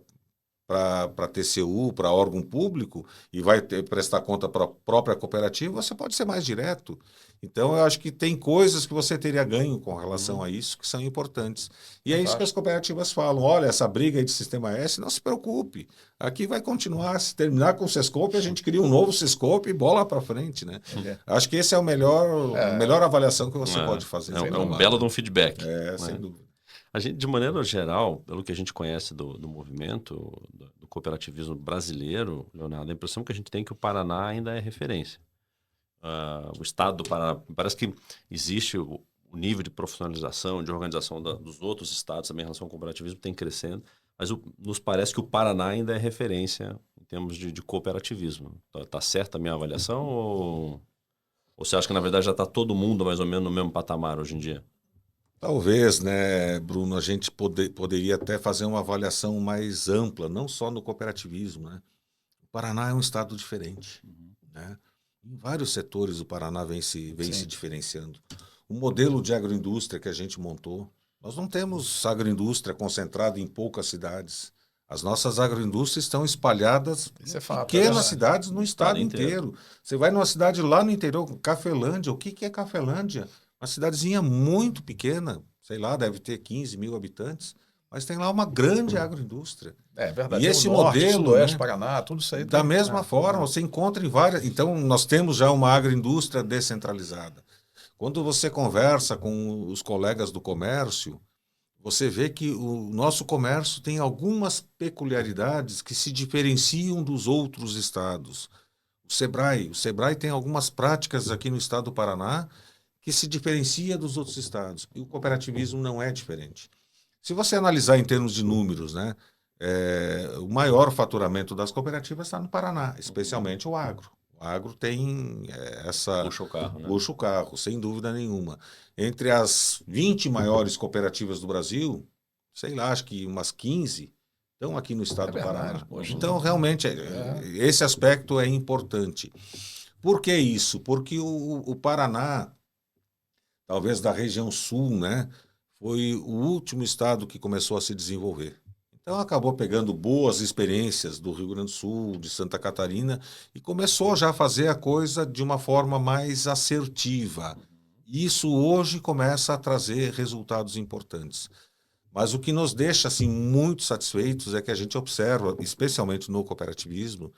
para TCU, para órgão público, e vai prestar conta para a própria cooperativa, você pode ser mais direto. Então, eu acho que tem coisas que você teria ganho com relação a isso que são importantes. E é isso que as cooperativas falam. Olha, essa briga aí de Sistema S, não se preocupe. Aqui vai continuar. Se terminar com o Sescope, a gente cria um novo Sescope e bola para frente. Né? Acho que esse é a melhor avaliação que você pode fazer. É um belo de um feedback. Sem dúvida. A gente, de maneira geral, pelo que a gente conhece do movimento, do cooperativismo brasileiro, Leonardo, a impressão que a gente tem é que o Paraná ainda é referência. O estado do Paraná, parece que existe o nível de profissionalização, de organização dos outros estados também em relação ao cooperativismo tem crescendo, mas nos parece que o Paraná ainda é referência em termos de cooperativismo. Tá certa a minha avaliação ou você acha que, na verdade, já está todo mundo mais ou menos no mesmo patamar hoje em dia? Talvez, né, Bruno, a gente poderia até fazer uma avaliação mais ampla, não só no cooperativismo. Né? O Paraná é um estado diferente. Né? Em vários setores o Paraná vem se diferenciando. O modelo de agroindústria que a gente montou, nós não temos agroindústria concentrada em poucas cidades. As nossas agroindústrias estão espalhadas em pequenas cidades no estado inteiro. Você vai numa cidade lá no interior, Cafelândia. O que é Cafelândia? Uma cidadezinha muito pequena, sei lá, deve ter 15 mil habitantes, mas tem lá uma grande agroindústria. É verdade. E esse modelo, Sudoeste, Paraná, tudo isso aí. Da mesma forma, você encontra em várias... Então, nós temos já uma agroindústria descentralizada. Quando você conversa com os colegas do comércio, você vê que o nosso comércio tem algumas peculiaridades que se diferenciam dos outros estados. O Sebrae tem algumas práticas aqui no estado do Paraná que se diferencia dos outros estados. E o cooperativismo não é diferente. Se você analisar em termos de números, né, o maior faturamento das cooperativas está no Paraná, especialmente o agro. O agro tem essa... Puxa o carro, né? Puxa o carro, sem dúvida nenhuma. Entre as 20 maiores cooperativas do Brasil, sei lá, acho que umas 15 estão aqui no estado do Paraná. Poxa. Então, realmente, esse aspecto é importante. Por que isso? Porque o Paraná, talvez da região sul, né, foi o último estado que começou a se desenvolver. Então, acabou pegando boas experiências do Rio Grande do Sul, de Santa Catarina, e começou já a fazer a coisa de uma forma mais assertiva. Isso hoje começa a trazer resultados importantes. Mas o que nos deixa assim, muito satisfeitos é que a gente observa, especialmente no cooperativismo,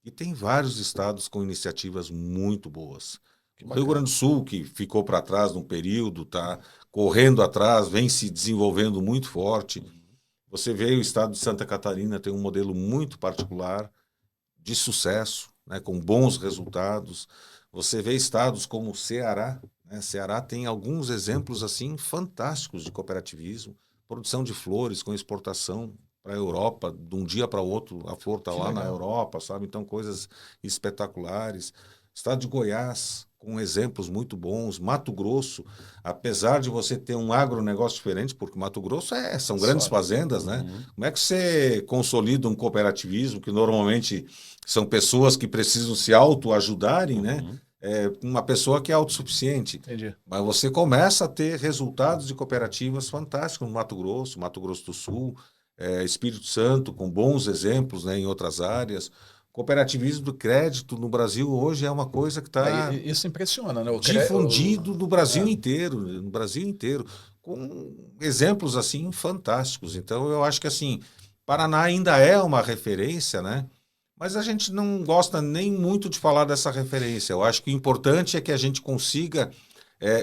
que tem vários estados com iniciativas muito boas. O Rio Grande do Sul, que ficou para trás num período, está correndo atrás, vem se desenvolvendo muito forte. Você vê o estado de Santa Catarina tem um modelo muito particular, de sucesso, né, com bons resultados. Você vê estados como o Ceará, né? Ceará tem alguns exemplos assim fantásticos de cooperativismo, produção de flores com exportação para a Europa, de um dia para o outro, a flor está lá na Europa, sabe? Então, coisas espetaculares. Estado de Goiás, com exemplos muito bons. Mato Grosso, apesar de você ter um agronegócio diferente, porque Mato Grosso são grandes fazendas, né? Como é que você consolida um cooperativismo, que normalmente são pessoas que precisam se autoajudarem, né? Uma pessoa que é autossuficiente. Entendi. Mas você começa a ter resultados de cooperativas fantásticos no Mato Grosso do Sul, Espírito Santo, com bons exemplos, né, em outras áreas. Cooperativismo do crédito no Brasil hoje é uma coisa que está Isso impressiona, né? difundido no Brasil inteiro, com exemplos assim fantásticos. Então eu acho que assim, Paraná ainda é uma referência, né? Mas a gente não gosta nem muito de falar dessa referência. Eu acho que o importante é que a gente consiga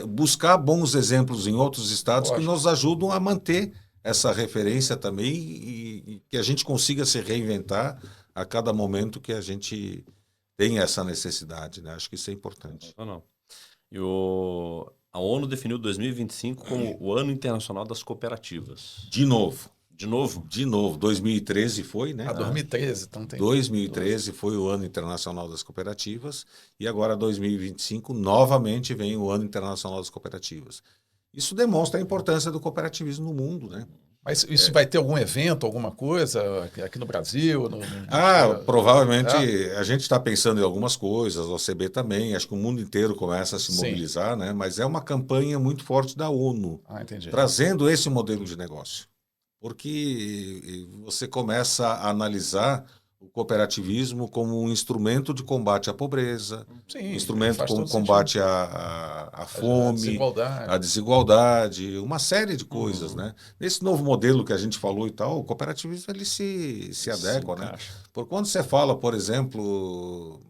buscar bons exemplos em outros estados que nos ajudam a manter essa referência também e que a gente consiga se reinventar a cada momento que a gente tem essa necessidade, né? Acho que isso é importante. Não. E a ONU definiu 2025 como o Ano Internacional das Cooperativas. De novo. De novo? De novo. 2013 foi, né? 2013, então tem... 2013 foi o Ano Internacional das Cooperativas e agora 2025 novamente vem o Ano Internacional das Cooperativas. Isso demonstra a importância do cooperativismo no mundo, né? Mas isso vai ter algum evento, alguma coisa aqui no Brasil? Provavelmente a gente está pensando em algumas coisas, o OCB também, acho que o mundo inteiro começa a se mobilizar, né? Mas é uma campanha muito forte da ONU, trazendo esse modelo de negócio. Porque você começa a analisar o cooperativismo como um instrumento de combate à pobreza, um instrumento como combate à fome, à desigualdade, uma série de coisas, né? Nesse novo modelo que a gente falou e tal, o cooperativismo ele se adequa, né? Por quando você fala, por exemplo...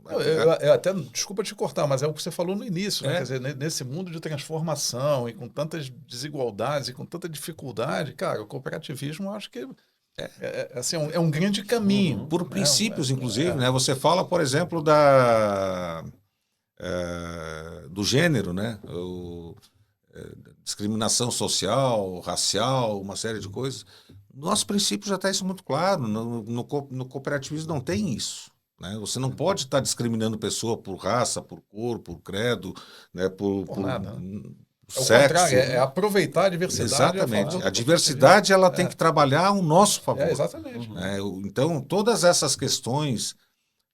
Eu até, desculpa te cortar, mas é o que você falou no início, né? Quer dizer, nesse mundo de transformação e com tantas desigualdades e com tanta dificuldade, cara, o cooperativismo eu acho que assim, é um grande caminho. Por princípios, inclusive, né? Você fala, por exemplo, do gênero, né? Discriminação social, racial, uma série de coisas. Nosso princípio já está isso muito claro. No cooperativismo não tem isso. Né? Você não pode estar discriminando pessoa por raça, por cor, por credo, né? por nada. É o contrário, é aproveitar a diversidade. Exatamente. A diversidade ela tem que trabalhar ao nosso favor. Exatamente. Então, todas essas questões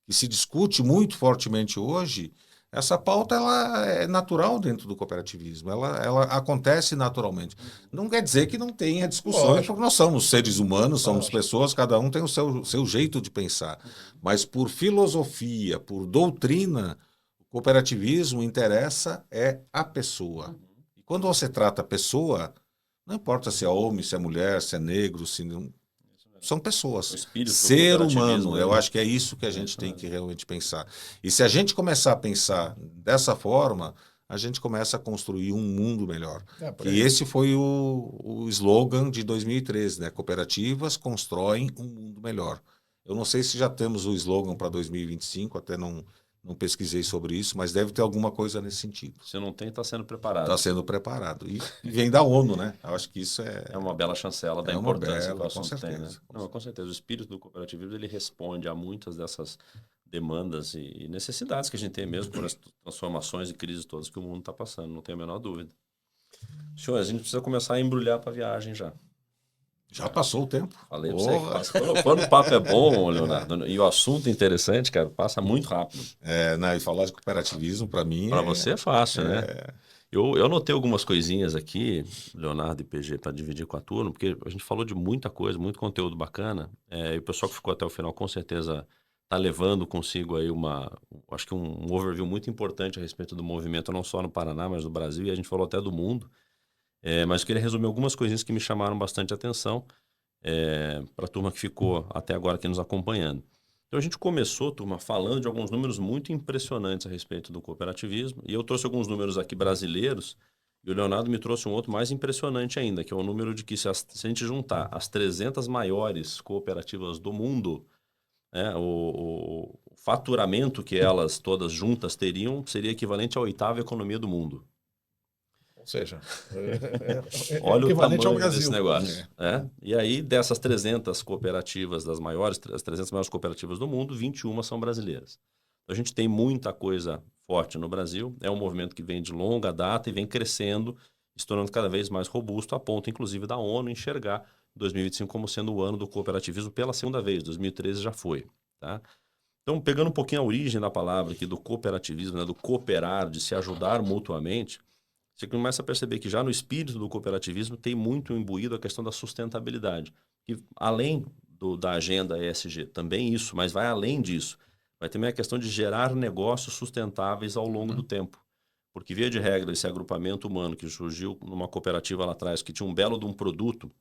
que se discute muito fortemente hoje, essa pauta ela é natural dentro do cooperativismo. Ela acontece naturalmente. Não quer dizer que não tenha discussões, porque nós somos seres humanos, somos pessoas, cada um tem o seu jeito de pensar. Mas por filosofia, por doutrina, o cooperativismo interessa a pessoa. Quando você trata a pessoa, não importa se é homem, se é mulher, se é negro, se não... São pessoas. Ser humano, eu acho que é isso que a gente tem que realmente pensar. E se a gente começar a pensar dessa forma, a gente começa a construir um mundo melhor. E esse foi o slogan de 2013, né? Cooperativas constroem um mundo melhor. Eu não sei se já temos o slogan para 2025, até não não pesquisei sobre isso, mas deve ter alguma coisa nesse sentido. Se não tem, está sendo preparado. Está sendo preparado. E vem da ONU, né? Eu acho que isso É uma bela chancela da importância que o assunto tem, né? Não, com certeza. O espírito do cooperativismo, ele responde a muitas dessas demandas e necessidades que a gente tem mesmo por as transformações e crises todas que o mundo está passando, não tenho a menor dúvida. Senhores, a gente precisa começar a embrulhar para a viagem já. Já passou o tempo. Falei para você que passa. Quando o papo é bom, Leonardo, e o assunto é interessante, cara, passa muito rápido. E falar de cooperativismo, para mim... Para você é fácil, né? Eu anotei algumas coisinhas aqui, Leonardo e PG, para dividir com a turma, porque a gente falou de muita coisa, muito conteúdo bacana, e o pessoal que ficou até o final, com certeza, está levando consigo aí acho que um overview muito importante a respeito do movimento, não só no Paraná, mas no Brasil, e a gente falou até do mundo. Mas eu queria resumir algumas coisinhas que me chamaram bastante atenção para a turma que ficou até agora aqui nos acompanhando. Então a gente começou, turma, falando de alguns números muito impressionantes a respeito do cooperativismo, e eu trouxe alguns números aqui brasileiros, e o Leonardo me trouxe um outro mais impressionante ainda, que é o número de que se a gente juntar as 300 maiores cooperativas do mundo, o faturamento que elas todas juntas teriam seria equivalente à 8ª economia do mundo. Ou seja, olha o tamanho desse negócio. E aí, dessas 300 cooperativas, as 300 maiores cooperativas do mundo, 21 são brasileiras. Então, a gente tem muita coisa forte no Brasil. É um movimento que vem de longa data e vem crescendo, se tornando cada vez mais robusto, a ponto, inclusive, da ONU enxergar 2025 como sendo o ano do cooperativismo pela segunda vez. 2013 já foi. Tá? Então, pegando um pouquinho a origem da palavra aqui do cooperativismo, do cooperar, de se ajudar mutuamente, você começa a perceber que já no espírito do cooperativismo tem muito imbuído a questão da sustentabilidade. E além da agenda ESG, também isso, mas vai além disso. Vai também a questão de gerar negócios sustentáveis ao longo do tempo. Porque, via de regra, esse agrupamento humano que surgiu numa cooperativa lá atrás, que tinha um belo de um produto,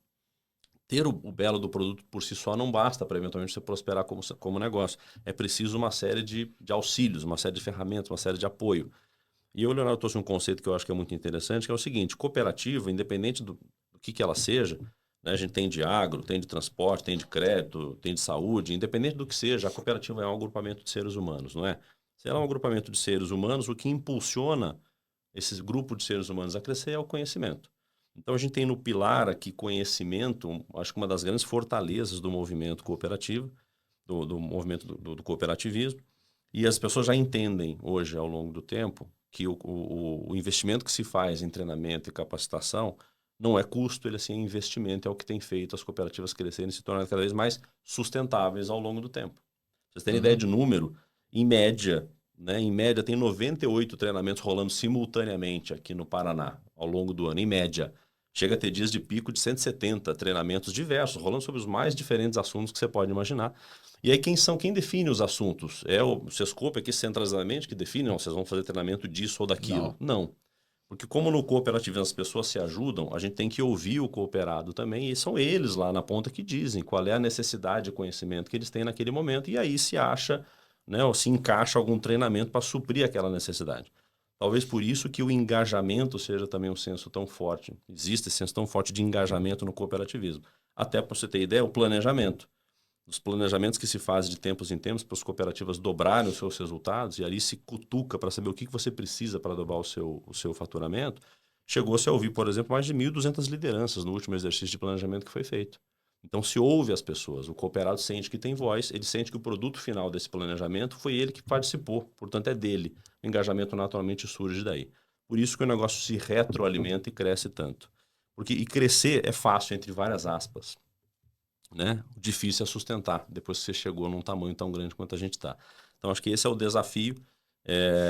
ter o belo do produto por si só não basta para eventualmente você prosperar como negócio. É preciso uma série de auxílios, uma série de ferramentas, uma série de apoio. E o Leonardo trouxe um conceito que eu acho que é muito interessante, que é o seguinte: cooperativa, independente do que ela seja, né, a gente tem de agro, tem de transporte, tem de crédito, tem de saúde, independente do que seja, a cooperativa é um agrupamento de seres humanos, não é? Se ela é um agrupamento de seres humanos, o que impulsiona esse grupo de seres humanos a crescer é o conhecimento. Então a gente tem no pilar aqui conhecimento, acho que uma das grandes fortalezas do movimento cooperativo, do movimento do cooperativismo, e as pessoas já entendem hoje, ao longo do tempo, que o investimento que se faz em treinamento e capacitação não é custo, ele assim é investimento, é o que tem feito as cooperativas crescerem e se tornarem cada vez mais sustentáveis ao longo do tempo. Vocês terem ideia de número, em média, tem 98 treinamentos rolando simultaneamente aqui no Paraná, ao longo do ano, em média. Chega a ter dias de pico de 170 treinamentos diversos, rolando sobre os mais diferentes assuntos que você pode imaginar. E aí quem define os assuntos? É o Sescope aqui centralizadamente que define? Não, vocês vão fazer treinamento disso ou daquilo. Não. Porque como no cooperativismo as pessoas se ajudam, a gente tem que ouvir o cooperado também, e são eles lá na ponta que dizem qual é a necessidade de conhecimento que eles têm naquele momento, e aí se acha, ou se encaixa algum treinamento para suprir aquela necessidade. Talvez por isso que o engajamento seja também um senso tão forte. Existe esse senso tão forte de engajamento no cooperativismo. Até para você ter ideia, o planejamento. Os planejamentos que se fazem de tempos em tempos para as cooperativas dobrarem os seus resultados, e ali se cutuca para saber o que você precisa para dobrar o seu faturamento, chegou-se a ouvir, por exemplo, mais de 1.200 lideranças no último exercício de planejamento que foi feito. Então se ouve as pessoas, o cooperado sente que tem voz, ele sente que o produto final desse planejamento foi ele que participou, portanto é dele. O engajamento naturalmente surge daí. Por isso que o negócio se retroalimenta e cresce tanto. E crescer é fácil, entre várias aspas. O difícil é sustentar, depois que você chegou num tamanho tão grande quanto a gente está. Então, acho que esse é o desafio.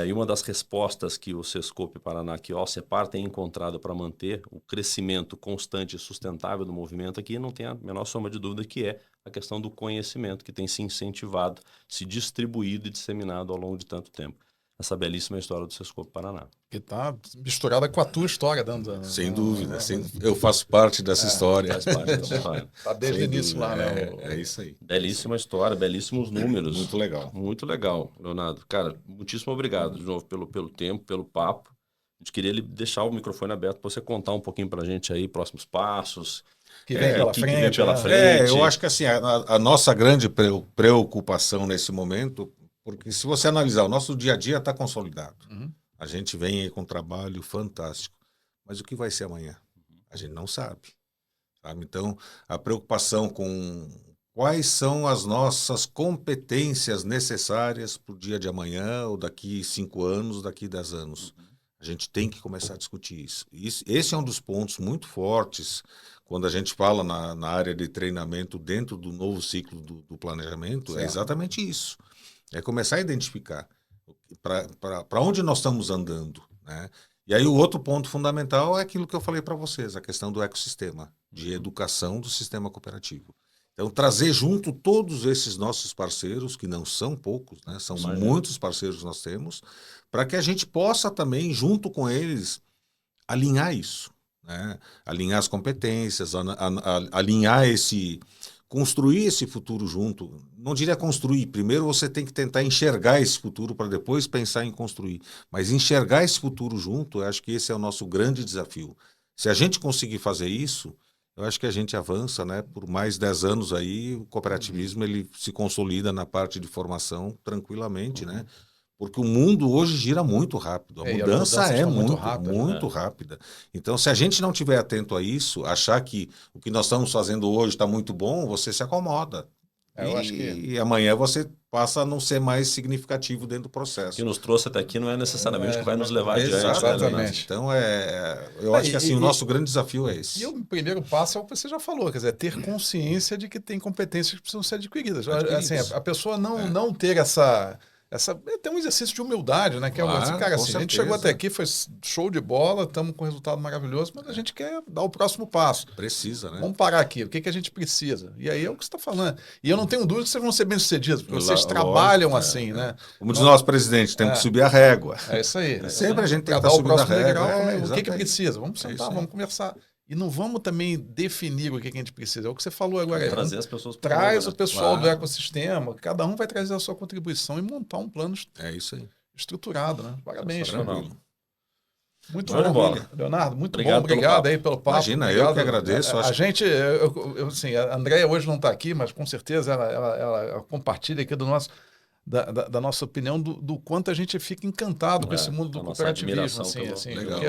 E uma das respostas que o Sescope Paraná, que o CEPAR tem encontrado para manter o crescimento constante e sustentável do movimento aqui, não tem a menor sombra de dúvida, que é a questão do conhecimento, que tem se incentivado, se distribuído e disseminado ao longo de tanto tempo. Essa belíssima história do Sescope Paraná. Que está misturada com a tua história, Sem dúvida. Eu faço parte dessa história. Faz parte dessa história. Está desde o início lá, né? É isso aí. Belíssima história, belíssimos números. Muito legal. Muito legal, Leonardo. Cara, muitíssimo obrigado de novo pelo tempo, pelo papo. A gente queria deixar o microfone aberto para você contar um pouquinho para a gente aí, próximos passos. Que vem pela frente. frente. Vem pela frente. Eu acho que assim, a nossa grande preocupação nesse momento, Porque se você analisar, o nosso dia a dia está consolidado. Uhum. A gente vem aí com um trabalho fantástico. Mas o que vai ser amanhã? A gente não sabe. Então, a preocupação com quais são as nossas competências necessárias para o dia de amanhã, ou daqui 5 anos, daqui 10 anos. A gente tem que começar a discutir isso. Esse é um dos pontos muito fortes quando a gente fala na área de treinamento dentro do novo ciclo do planejamento. Certo. É exatamente isso. É começar a identificar para onde nós estamos andando, né? E aí o outro ponto fundamental é aquilo que eu falei para vocês, a questão do ecossistema, de educação do sistema cooperativo. Então, trazer junto todos esses nossos parceiros, que não são poucos, né? São muitos parceiros que nós temos, para que a gente possa também, junto com eles, alinhar isso, né? Alinhar as competências, alinhar construir esse futuro junto. Não diria construir, primeiro você tem que tentar enxergar esse futuro para depois pensar em construir. Mas enxergar esse futuro junto, eu acho que esse é o nosso grande desafio. Se a gente conseguir fazer isso, eu acho que a gente avança, né? Por mais 10 anos aí, o cooperativismo ele se consolida na parte de formação tranquilamente, né? Porque o mundo hoje gira muito rápido. A mudança é muito rápida. Então, se a gente não estiver atento a isso, achar que o que nós estamos fazendo hoje está muito bom, você se acomoda. Eu acho que... E amanhã você passa a não ser mais significativo dentro do processo. O que nos trouxe até aqui não é necessariamente o que vai nos levar adiante. Exatamente. Então, eu acho que assim, o nosso grande desafio é esse. E o primeiro passo é o que você já falou, quer dizer, ter consciência de que tem competências que precisam ser adquiridas. Assim, a pessoa não ter essa tem um exercício de humildade, né? Que é assim, cara, assim, a gente chegou até aqui, foi show de bola, estamos com um resultado maravilhoso, mas a gente quer dar o próximo passo. Precisa, né? Vamos parar aqui, o que a gente precisa? E aí é o que você está falando. E eu não tenho dúvida que vocês vão ser bem-sucedidos, porque vocês trabalham assim, né? Como diz o nosso presidente, temos que subir a régua. É isso aí. Sempre a gente tem que dar o subindo a próximo régua. degrau, o que precisa? Vamos sentar, vamos conversar. E não vamos também definir o que a gente precisa. É o que você falou agora. Trazer as pessoas para Traz o pessoal do ecossistema, cada um vai trazer a sua contribuição e montar um plano estruturado, né? Parabéns. Muito bom, Leonardo. Muito obrigado aí pelo papo. Imagina, eu que agradeço. A gente, assim, a Andréia hoje não está aqui, mas com certeza ela compartilha aqui da nossa opinião do quanto a gente fica encantado com esse mundo do cooperativismo. Assim, legal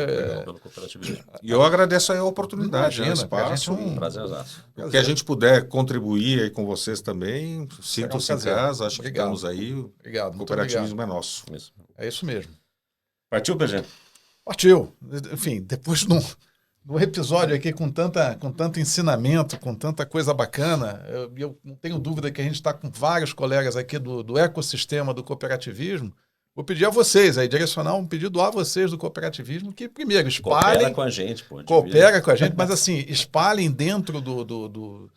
pelo cooperativismo. E eu agradeço aí a oportunidade, o espaço. Um prazerzaço. O que a gente puder contribuir aí com vocês também, sintam-se em casa, acho que estamos aí. Obrigado. O cooperativismo é nosso. É isso mesmo. Partiu, PG? Partiu. Enfim, depois de um episódio aqui com tanto ensinamento, com tanta coisa bacana, eu não tenho dúvida que a gente está com vários colegas aqui do ecossistema do cooperativismo. Vou pedir a vocês, aí, direcionar um pedido a vocês do cooperativismo, que primeiro espalhem... Coopera com a gente, pô. Coopera com a gente, mas assim, espalhem dentro do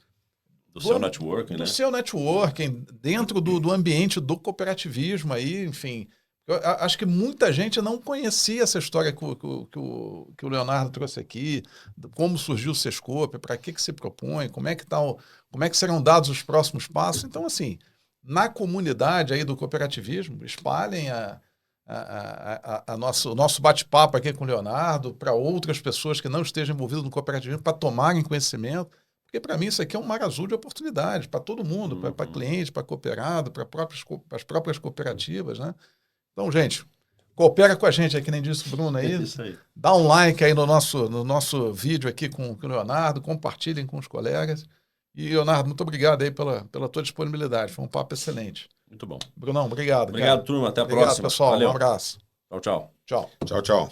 seu networking, né? Do seu networking, dentro do ambiente do cooperativismo aí, enfim... Eu acho que muita gente não conhecia essa história que o Leonardo trouxe aqui, como surgiu o Sescope, para que se propõe, como é que serão dados os próximos passos. Então, assim, na comunidade aí do cooperativismo, espalhem o nosso bate-papo aqui com o Leonardo para outras pessoas que não estejam envolvidas no cooperativismo, para tomarem conhecimento. Porque, para mim, isso aqui é um mar azul de oportunidade para todo mundo, para cliente, para cooperado, para as próprias cooperativas, né? Então, gente, coopera com a gente aqui, nem disse o Bruno aí. Isso aí. Dá um like aí no nosso vídeo aqui com o Leonardo, compartilhem com os colegas. E, Leonardo, muito obrigado aí pela tua disponibilidade. Foi um papo excelente. Muito bom. Brunão, obrigado. Obrigado, turma. Até a próxima. Obrigado, pessoal. Valeu. Um abraço. Tchau, tchau. Tchau. Tchau, tchau.